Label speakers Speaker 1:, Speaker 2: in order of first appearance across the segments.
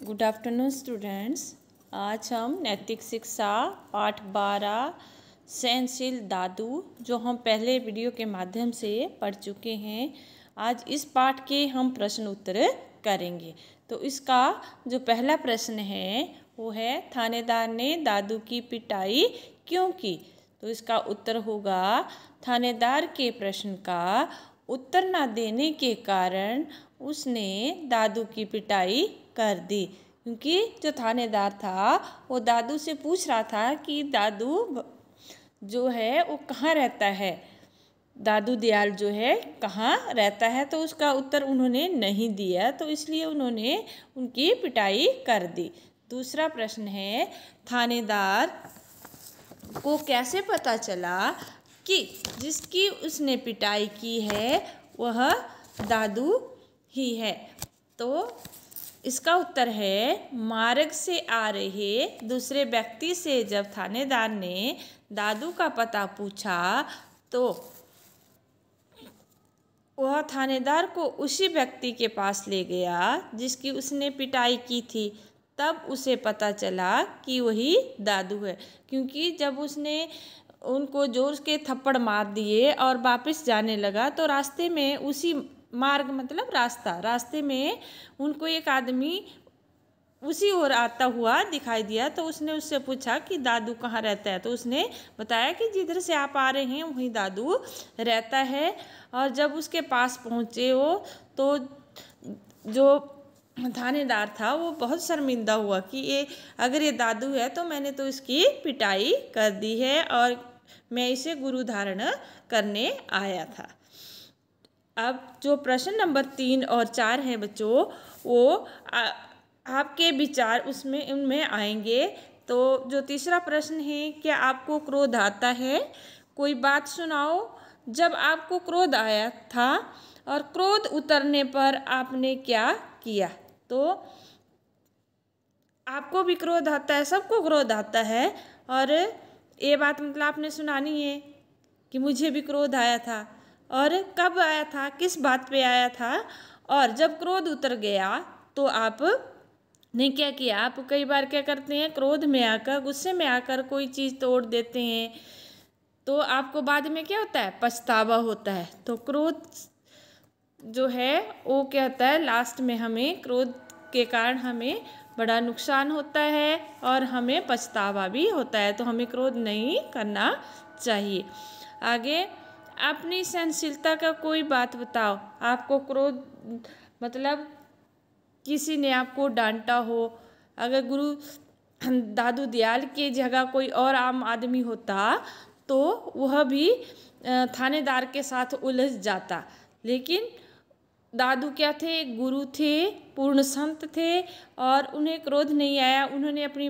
Speaker 1: Good afternoon students. आज हम नैतिक शिक्षा पाठ 12 सहनशील दादू जो हम पहले वीडियो के माध्यम से पढ़ चुके हैं, आज इस पाठ के हम प्रश्न उत्तर करेंगे। तो इसका जो पहला प्रश्न है वो है, थानेदार ने दादू की पिटाई क्यों की? तो इसका उत्तर होगा, थानेदार के प्रश्न का उत्तर न देने के कारण उसने दादू की पिटाई कर दी। क्योंकि जो थानेदार था वो दादू से पूछ रहा था कि दादू जो है वो कहाँ रहता है, दादू दयाल जो है कहाँ रहता है। तो उसका उत्तर उन्होंने नहीं दिया, तो इसलिए उन्होंने उनकी पिटाई कर दी। दूसरा प्रश्न है, थानेदार को कैसे पता चला कि जिसकी उसने पिटाई की है वह दादू ही है? तो इसका उत्तर है, मार्ग से आ रहे दूसरे व्यक्ति से जब थानेदार ने दादू का पता पूछा तो वह थानेदार को उसी व्यक्ति के पास ले गया जिसकी उसने पिटाई की थी। तब उसे पता चला कि वही दादू है। क्योंकि जब उसने उनको जोर के थप्पड़ मार दिए और वापस जाने लगा तो रास्ते में उसी मार्ग मतलब रास्ते में उनको एक आदमी उसी ओर आता हुआ दिखाई दिया। तो उसने उससे पूछा कि दादू कहाँ रहता है? तो उसने बताया कि जिधर से आप आ रहे हैं वहीं दादू रहता है। और जब उसके पास पहुँचे वो, तो जो थानेदार था वो बहुत शर्मिंदा हुआ कि अगर ये दादू है तो मैंने तो इसकी पिटाई कर दी है और मैं इसे गुरु धारण करने आया था। अब जो प्रश्न नंबर 3 और 4 है बच्चों, वो आपके विचार उनमें आएंगे। तो जो तीसरा प्रश्न है, क्या आपको क्रोध आता है? कोई बात सुनाओ जब आपको क्रोध आया था और क्रोध उतरने पर आपने क्या किया? तो आपको भी क्रोध आता है, सबको क्रोध आता है। और ये बात मतलब आपने सुनानी है कि मुझे भी क्रोध आया था, और कब आया था, किस बात पे आया था। और जब क्रोध उतर गया तो आप ने क्या किया? आप कई बार क्या करते हैं, क्रोध में आकर, गुस्से में आकर कोई चीज़ तोड़ देते हैं, तो आपको बाद में क्या होता है? पछतावा होता है। तो क्रोध जो है वो क्या होता है, लास्ट में हमें क्रोध के कारण हमें बड़ा नुकसान होता है और हमें पछतावा भी होता है। तो हमें क्रोध नहीं करना चाहिए। आगे, अपनी सहनशीलता का कोई बात बताओ। आपको क्रोध मतलब किसी ने आपको डांटा हो, अगर गुरु दादू दयाल की जगह कोई और आम आदमी होता तो वह भी थानेदार के साथ उलझ जाता। लेकिन दादू क्या थे? गुरु थे, पूर्ण संत थे, और उन्हें क्रोध नहीं आया। उन्होंने अपनी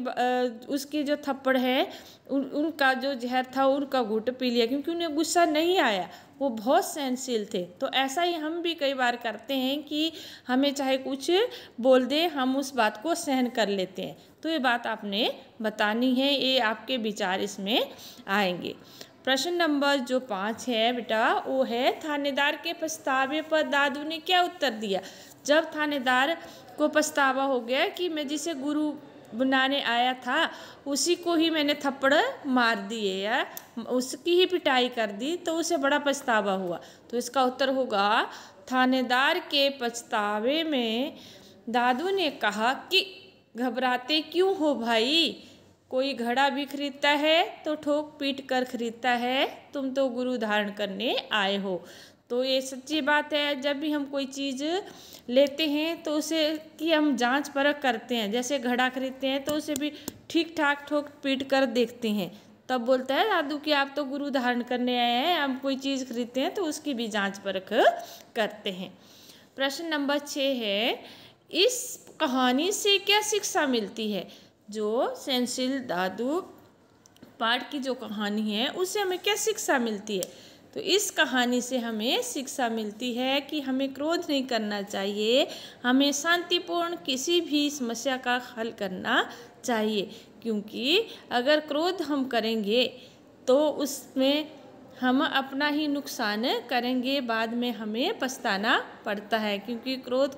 Speaker 1: उसके जो थप्पड़ है उनका जो जहर था उनका घूंट पी लिया, क्योंकि उन्हें गुस्सा नहीं आया, वो बहुत सहनशील थे। तो ऐसा ही हम भी कई बार करते हैं कि हमें चाहे कुछ बोल दे, हम उस बात को सहन कर लेते हैं। तो ये बात आपने बतानी है, ये आपके विचार इसमें आएंगे। प्रश्न नंबर जो 5 है बेटा, वो है, थानेदार के पछतावे पर दादू ने क्या उत्तर दिया? जब थानेदार को पछतावा हो गया कि मैं जिसे गुरु बनाने आया था उसी को ही मैंने थप्पड़ मार दिए या उसकी ही पिटाई कर दी, तो उसे बड़ा पछतावा हुआ। तो इसका उत्तर होगा, थानेदार के पछतावे में दादू ने कहा कि घबराते क्यों हो भाई, कोई घड़ा भी खरीदता है तो ठोक पीट कर खरीदता है, तुम तो गुरु धारण करने आए हो। तो ये सच्ची बात है। जब भी हम कोई चीज़ लेते हैं तो उसे की हम जांच परख करते हैं। जैसे घड़ा खरीदते हैं तो उसे भी ठीक ठाक ठोक पीट कर देखते हैं, तब बोलता है दादू कि आप तो गुरु धारण करने आए हैं। हम कोई चीज़ खरीदते हैं तो उसकी भी जांच परख करते हैं। प्रश्न नंबर 6 है, इस कहानी से क्या शिक्षा मिलती है? जो सहनशील दादू पाठ की जो कहानी है उससे हमें क्या शिक्षा मिलती है? तो इस कहानी से हमें शिक्षा मिलती है कि हमें क्रोध नहीं करना चाहिए, हमें शांतिपूर्ण किसी भी समस्या का हल करना चाहिए। क्योंकि अगर क्रोध हम करेंगे तो उसमें हम अपना ही नुकसान करेंगे, बाद में हमें पछताना पड़ता है। क्योंकि क्रोध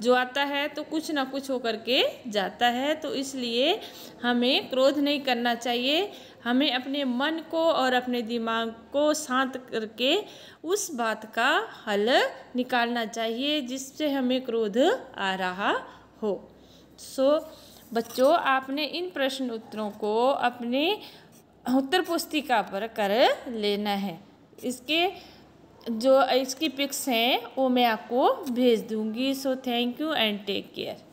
Speaker 1: जो आता है तो कुछ ना कुछ होकर के जाता है। तो इसलिए हमें क्रोध नहीं करना चाहिए। हमें अपने मन को और अपने दिमाग को शांत करके उस बात का हल निकालना चाहिए जिससे हमें क्रोध आ रहा हो। बच्चों, आपने इन प्रश्न उत्तरों को अपने उत्तर पुस्तिका पर कर लेना है। इसकी पिक्स हैं वो मैं आपको भेज दूँगी। Thank you and take care.